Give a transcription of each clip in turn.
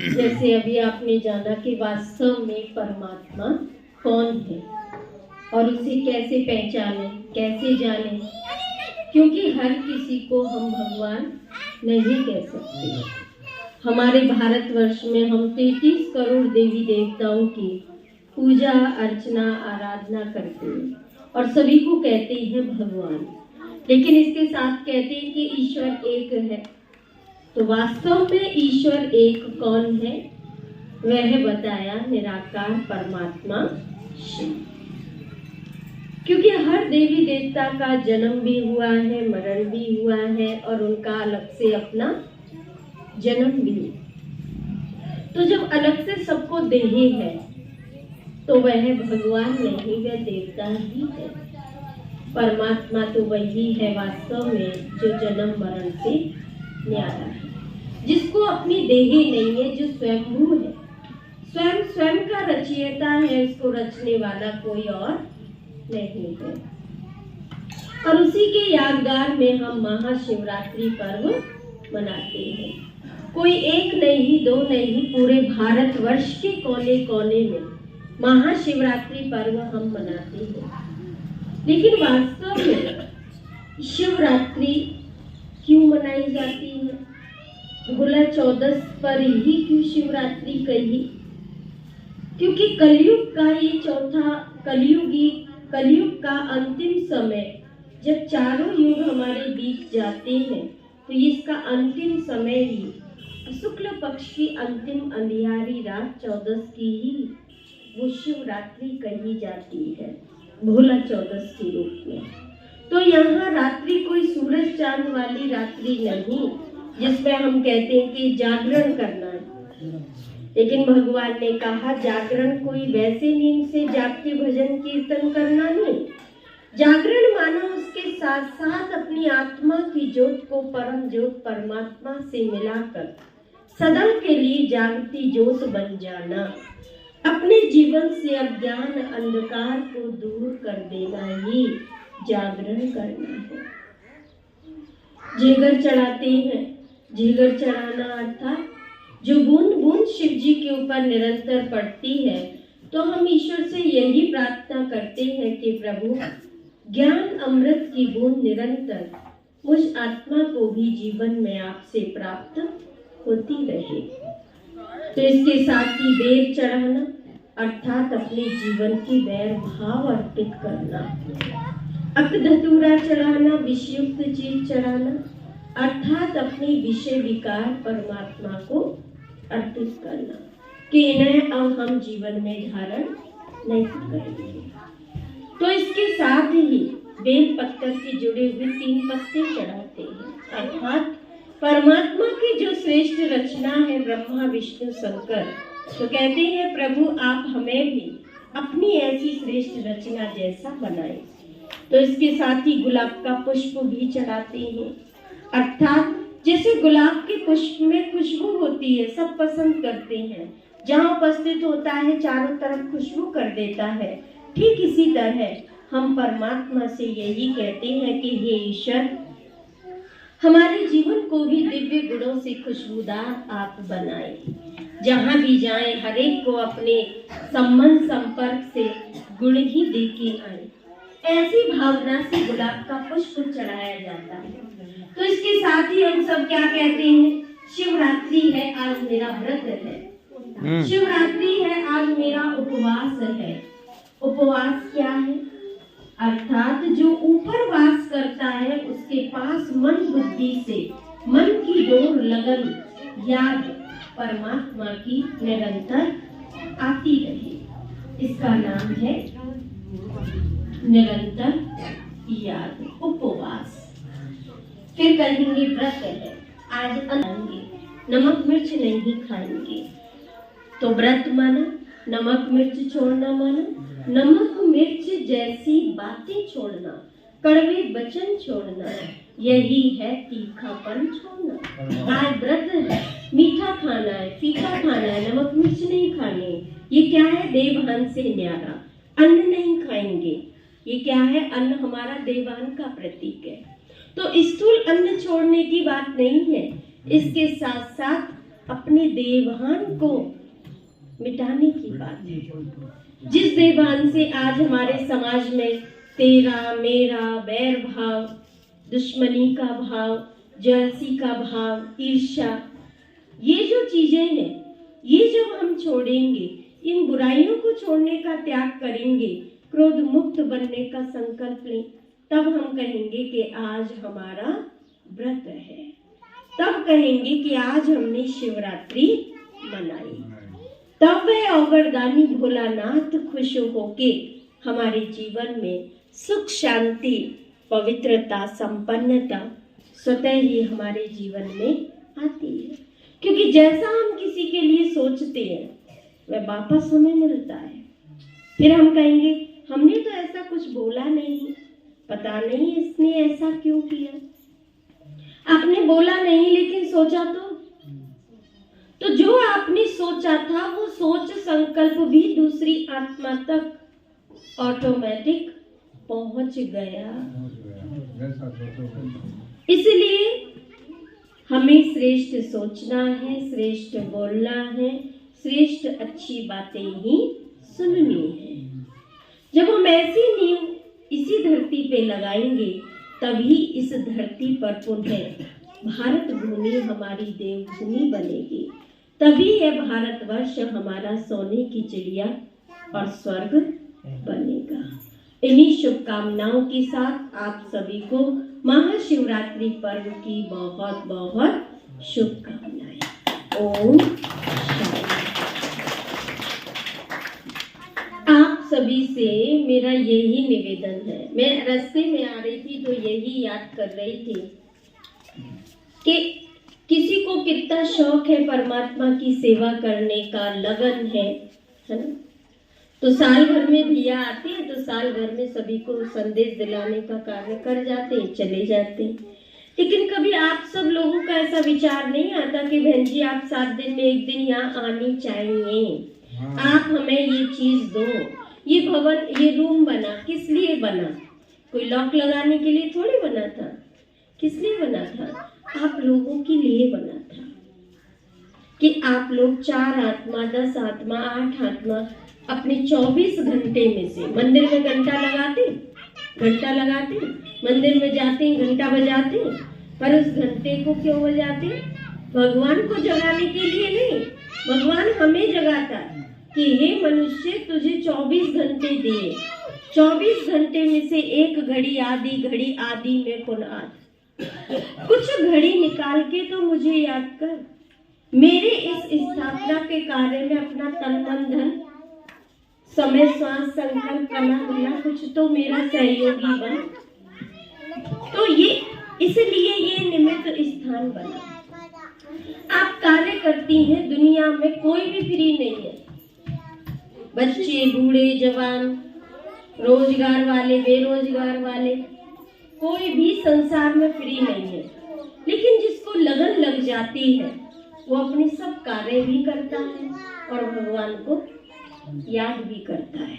जैसे अभी आपने जाना कि वास्तव में परमात्मा कौन है और उसे कैसे पहचाने, कैसे जाने, क्योंकि हर किसी को हम भगवान नहीं कह सकते। हमारे भारतवर्ष में हम 33 करोड़ देवी देवताओं की पूजा अर्चना आराधना करते हैं और सभी को कहते हैं भगवान, लेकिन इसके साथ कहते हैं कि ईश्वर एक है। तो वास्तव में ईश्वर एक कौन है? वह बताया निराकार परमात्मा शिव। क्योंकि हर देवी देवता का जन्म भी हुआ है, मरण भी हुआ है और उनका अलग से अपना जन्म भी। तो जब अलग से सबको देहे है तो वह भगवान नहीं, वह देवता ही है। परमात्मा तो वही है वास्तव में जो जन्म मरण से न्यारा है, जिसको अपनी देही नहीं है, जो स्वयंभू है, स्वयं का रचयिता है, उसको रचने वाला कोई और नहीं है। और उसी के यादगार में हम महाशिवरात्रि पर्व मनाते हैं। कोई एक नहीं, दो नहीं, पूरे भारतवर्ष के कोने कोने में महाशिवरात्रि पर्व हम मनाते हैं। लेकिन वास्तव में शिवरात्रि क्यों मनाई जाती है? भोला चौदस पर ही क्यों शिवरात्रि कही? क्योंकि कलयुग का ये चौथा कलयुग का अंतिम समय, जब चारों युग हमारे बीत जाते हैं, तो इसका अंतिम समय ही शुक्ल पक्ष की अंतिम अंधियारी रात चौदस की ही वो शिवरात्रि कही जाती है, भोला चौदस के रूप में। तो यहाँ रात्रि कोई सूरज चांद वाली रात्रि नहीं जिसमें हम कहते हैं कि जागरण करना है। लेकिन भगवान ने कहा जागरण कोई वैसे नींद से जाग के भजन कीर्तन करना नहीं। जागरण माना उसके साथ साथ अपनी आत्मा की ज्योत को परम ज्योत परमात्मा से मिलाकर सदा के लिए जागती ज्योत बन जाना, अपने जीवन से अज्ञान अंधकार को दूर कर देना ही जागरण करना है। जेगर चढ़ाते हैं, जेगर चढ़ाना अर्थात जो बूंद बूंद शिव जी के ऊपर निरंतर पड़ती है, तो हम ईश्वर से यही प्रार्थना करते हैं कि प्रभु ज्ञान अमृत की बूंद निरंतर मुझ आत्मा को भी जीवन में आपसे प्राप्त होती रहे। तो इसके साथ ही बेर चढ़ाना अर्थात अपने जीवन की वैर भाव अर्पित करना, अक धतूरा चढ़ाना विषयुक्त चीज चढ़ाना अर्थात अपनी विषय विकार परमात्मा को अर्पित करना कि इन्हें अब हम जीवन में धारण नहीं करेंगे। तो इसके साथ ही बेल पत्तर से जुड़े हुए 3 पत्ते चढ़ाते हैं, अर्थात परमात्मा की जो श्रेष्ठ रचना है ब्रह्मा विष्णु शंकर, तो कहते हैं प्रभु आप हमें भी अपनी ऐसी श्रेष्ठ रचना जैसा बनाए। तो इसके साथ ही गुलाब का पुष्प भी चढ़ाते हैं, अर्थात जैसे गुलाब के पुष्प में खुशबू होती है, सब पसंद करते हैं, जहाँ उपस्थित होता है चारों तरफ खुशबू कर देता है, ठीक इसी तरह हम परमात्मा से यही कहते हैं कि हे ईश्वर हमारे जीवन को भी दिव्य गुणों से खुशबूदार आप बनाए। जहाँ भी जाएं हर एक को अपने संबंध संपर्क से गुण ही दे के आए, ऐसी भावना से गुलाब का पुष्प चढ़ाया जाता है। तो इसके साथ ही हम सब क्या कहते हैं? शिवरात्रि है, आज मेरा व्रत है, शिवरात्रि है, आज मेरा उपवास है। उपवास क्या है? अर्थात जो ऊपर वास करता है उसके पास मन बुद्धि से मन की डोर लगन याद परमात्मा की निरंतर आती रहे, इसका नाम है निरंतर याद, उपवास। फिर कहेंगे व्रत है, आज नमक मिर्च नहीं खाएंगे। तो व्रत माना नमक मिर्च छोड़ना, माना नमक मिर्च जैसी बातें छोड़ना, कड़वे वचन छोड़ना, यही है तीखापन छोड़ना। आज व्रत है, मीठा खाना है, फीका खाना है, नमक मिर्च नहीं खाने। ये क्या है? देवभान से न्यारा, अन्न नहीं खाएंगे। ये क्या है? अन्न हमारा देवान का प्रतीक है। तो स्थूल अन्न छोड़ने की बात नहीं है, इसके साथ साथ अपने देवान को मिटाने की बात है। जिस देवान से आज हमारे समाज में तेरा मेरा बैर भाव, दुश्मनी का भाव, जलसी का भाव, ईर्ष्या, ये जो चीजें हैं, ये जब हम छोड़ेंगे, इन बुराइयों को छोड़ने का त्याग करेंगे, क्रोध मुक्त बनने का संकल्प लें, तब हम कहेंगे कि आज हमारा व्रत है, तब कहेंगे कि आज हमने शिवरात्रि मनाई, तब वह औगरदानी भोलानाथ खुश होके हमारे जीवन में सुख, शांति, पवित्रता, संपन्नता स्वतः ही हमारे जीवन में आती है। क्योंकि जैसा हम किसी के लिए सोचते हैं वह वापस हमें मिलता है। फिर हम कहेंगे हमने तो ऐसा कुछ बोला नहीं, पता नहीं इसने ऐसा क्यों किया। आपने बोला नहीं लेकिन सोचा तो जो आपने सोचा था वो सोच संकल्प भी दूसरी आत्मा तक ऑटोमेटिक पहुंच गया। इसलिए हमें श्रेष्ठ सोचना है, श्रेष्ठ बोलना है, श्रेष्ठ अच्छी बातें ही सुननी है। जब हम ऐसी नींव इसी धरती पे लगाएंगे तभी इस धरती पर पुनः भारत भूमि हमारी देवभूमि बनेगी, तभी यह भारतवर्ष हमारा सोने की चिड़िया और स्वर्ग बनेगा। इन्हीं शुभकामनाओं के साथ आप सभी को महाशिवरात्रि पर्व की बहुत बहुत शुभकामनाएं। ओम शांति। आप सभी से मेरा यही निवेदन है, मैं रास्ते में आ रही थी तो यही याद कर रही थी कि किसी को कितना शौक है परमात्मा की सेवा करने का, लगन है ना। तो साल भर में भैया आते हैं तो साल भर में सभी को संदेश दिलाने का कार्य कर जाते हैं, चले जाते हैं। लेकिन कभी आप सब लोगों का ऐसा विचार नहीं आता कि बहन जी आप 7 दिन में एक दिन यहाँ आनी चाहिए, आप हमें ये चीज दो। ये भवन, ये रूम बना किस लिए बना? कोई लॉक लगाने के लिए थोड़ी बना था। किस लिए बना था? आप लोगों के लिए बना था कि आप लोग 4 आत्मा, 10 आत्मा, 8 आत्मा अपने 24 घंटे में से मंदिर में घंटा लगाते, मंदिर में जाते हैं, घंटा बजाते, पर उस घंटे को क्यों बजाते? भगवान को जगाने के लिए नहीं, भगवान हमें जगाता है कि हे मनुष्य तुझे 24 घंटे दिए, 24 घंटे में से एक घड़ी आदि में पुनः कुछ घड़ी निकाल के तो मुझे याद कर, मेरे इस स्थापना के कार्य में अपना तन मन धन समय श्वास संकल्प करना होना, कुछ तो मेरा सहयोगी बन। तो ये इसलिए ये निमित्त स्थान बना। आप कार्य करती हैं, दुनिया में कोई भी फ्री नहीं है, बच्चे, बूढ़े, जवान, रोजगार वाले, बेरोजगार वाले, कोई भी संसार में फ्री नहीं है। लेकिन जिसको लगन लग जाती है वो अपने सब कार्य भी करता है और भगवान को याद भी करता है।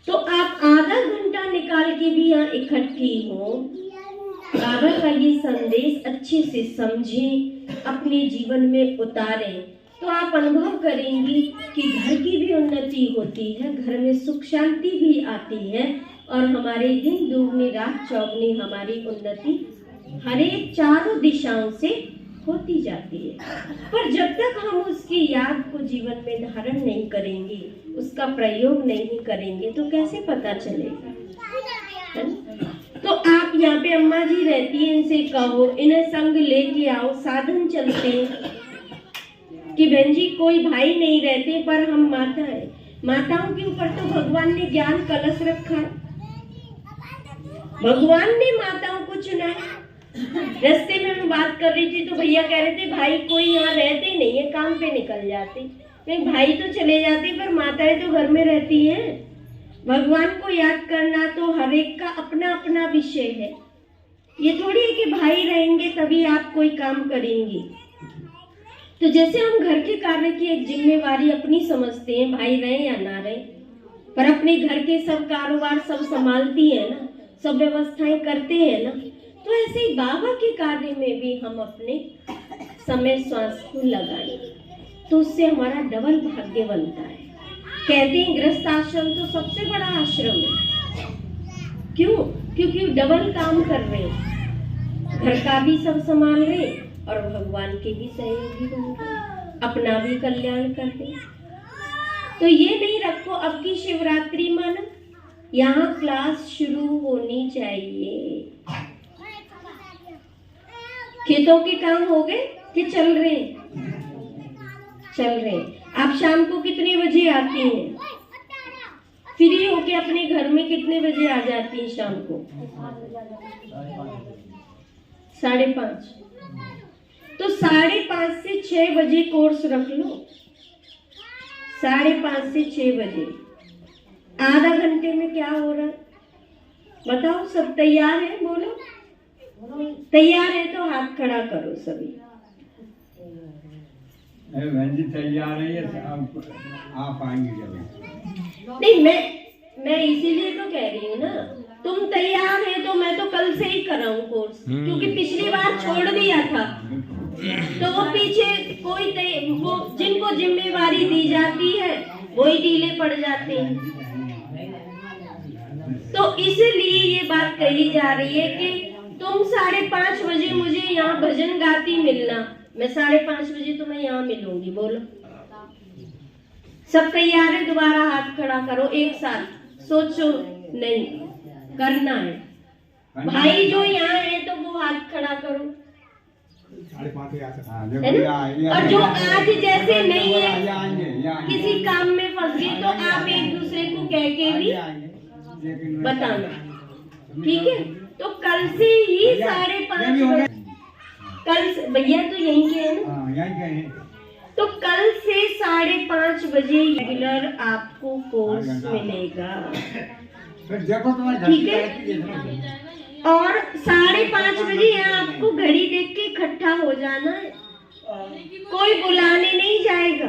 तो आप आधा घंटा निकाल के भी यहाँ इकट्ठी हो, बाबा का ये संदेश अच्छे से समझें, अपने जीवन में उतारें, तो आप अनुभव करेंगी कि घर की भी उन्नति होती है, घर में सुख शांति भी आती है और हमारे दिन दुगनी रात चौगनी हमारी उन्नति हर एक 4 दिशाओं से होती जाती है। पर जब तक हम उसकी याद को जीवन में धारण नहीं करेंगे, उसका प्रयोग नहीं करेंगे तो कैसे पता चलेगा? तो आप यहाँ पे अम्मा जी रहती हैं, इनसे कहो, इन्हें संग लेके आओ, साधन चलते कि बहन जी कोई भाई नहीं रहते पर हम माता है, माताओं के ऊपर तो भगवान ने ज्ञान कलश रखा, भगवान ने माताओं को चुना है। रास्ते में मैं बात कर रही थी तो भैया कह रहे थे भाई कोई यहाँ रहते नहीं है, काम पे निकल जाते। नहीं, भाई तो चले जाते पर माताएं तो घर में रहती हैं। भगवान को याद करना तो हर एक का अपना अपना विषय है। ये थोड़ी है कि भाई रहेंगे तभी आप कोई काम करेंगे। तो जैसे हम घर के कार्य की एक जिम्मेवारी अपनी समझते हैं, भाई रहे या ना रहे, पर अपने घर के सब कारोबार सब संभालती है ना, सब व्यवस्थाएं करते हैं ना, तो ऐसे ही बाबा के कार्य में भी हम अपने समय श्वास को लगाएं, तो उससे हमारा डबल भाग्य बनता है। कहते हैं गृहस्थ आश्रम तो सबसे बड़ा आश्रम है। क्यों? क्योंकि डबल काम कर रहे हैं, घर का भी सब संभाल रहे और भगवान के भी सहयोगी बन रहे, अपना भी कल्याण कर रहे। तो ये नहीं रखो अब की शिवरात्रि मानो, यहाँ क्लास शुरू होनी चाहिए। खेतों के काम हो गए कि चल रहे हैं? चल रहे हैं। आप शाम को कितने बजे आती हैं? फ्री होके अपने घर में कितने बजे आ जाती हैं शाम को? 5:30। तो 5:30 से 6 बजे कोर्स रख लो। 5:30 से 6 बजे आधा घंटे में क्या हो रहा है बताओ? सब तैयार है? बोलो तैयार है तो हाथ खड़ा करो सभी। तैयार है, आप आएंगे जब? नहीं, मैं इसीलिए तो कह रही हूँ ना, तुम तैयार है तो मैं तो कल से ही कराऊं कोर्स, क्योंकि पिछली बार छोड़ दिया था तो वो पीछे वो जिनको जिम्मेवारी दी जाती है वही ढीले पड़ जाते हैं। तो इसलिए ये बात कही जा रही है कि तुम 5:30 बजे मुझे यहाँ भजन गाती मिलना, मैं 5:30 बजे तुम्हें यहाँ मिलूंगी। बोलो सब तैयार है? दोबारा हाथ खड़ा करो एक साथ। सोचो नहीं, करना है भाई। जो यहाँ है तो वो हाथ खड़ा करो, है ना? और जो आज जैसे नहीं है, किसी काम में फंस गए, तो आप एक दूसरे को कह के भी बताना, ठीक है? तो कल से ही 5:30 कल भैया तो यहीं के है ना, तो कल से 5:30 बजे रेगुलर आपको कोर्स मिलेगा, ठीक है? और 5:30 बजे यहाँ आपको घड़ी देख के इकट्ठा हो जाना है, कोई बुलाने नहीं जाएगा।